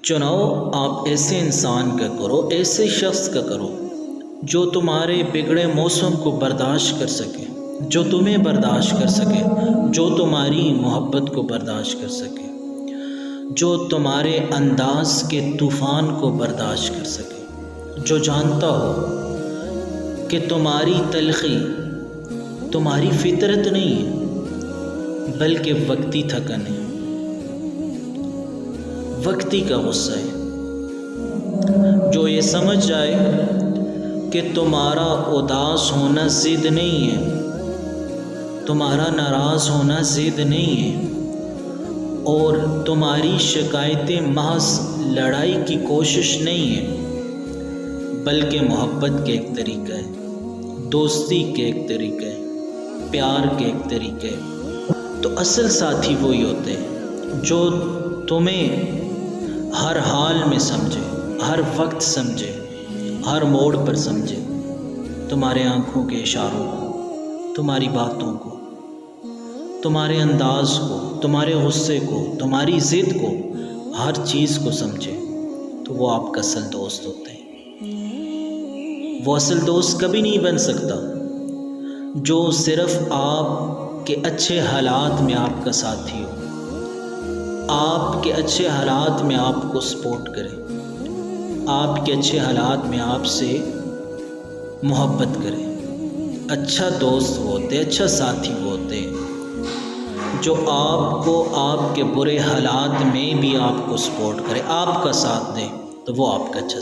چناؤ آپ ایسے انسان کا کرو، ایسے شخص کا کرو جو تمہارے بگڑے موسم کو برداشت کر سکے، جو تمہیں برداشت کر سکے، جو تمہاری محبت کو برداشت کر سکے، جو تمہارے انداز کے طوفان کو برداشت کر سکے، جو جانتا ہو کہ تمہاری تلخی تمہاری فطرت نہیں ہے بلکہ وقتی تھکن ہے، وقتی کا غصہ ہے، جو یہ سمجھ جائے کہ تمہارا اداس ہونا ضد نہیں ہے، تمہارا ناراض ہونا ضد نہیں ہے، اور تمہاری شکایتیں محض لڑائی کی کوشش نہیں ہے بلکہ محبت کے ایک طریقہ ہے، دوستی کے ایک طریقہ ہے، پیار کے ایک طریقہ ہے۔ تو اصل ساتھی وہی ہوتے ہیں جو تمہیں ہر حال میں سمجھے، ہر وقت سمجھے، ہر موڑ پر سمجھے، تمہارے آنکھوں کے اشاروں کو، تمہاری باتوں کو، تمہارے انداز کو، تمہارے غصے کو، تمہاری ضد کو، ہر چیز کو سمجھے، تو وہ آپ کا اصل دوست ہوتے ہیں۔ وہ اصل دوست کبھی نہیں بن سکتا جو صرف آپ کے اچھے حالات میں آپ کا ساتھی ہو، آپ کے اچھے حالات میں آپ کو سپورٹ کرے، آپ کے اچھے حالات میں آپ سے محبت کرے۔ اچھا دوست وہ ہوتے، اچھا ساتھی وہ ہوتے جو آپ کو آپ کے برے حالات میں بھی آپ کو سپورٹ کرے، آپ کا ساتھ دے، تو وہ آپ کا اچھا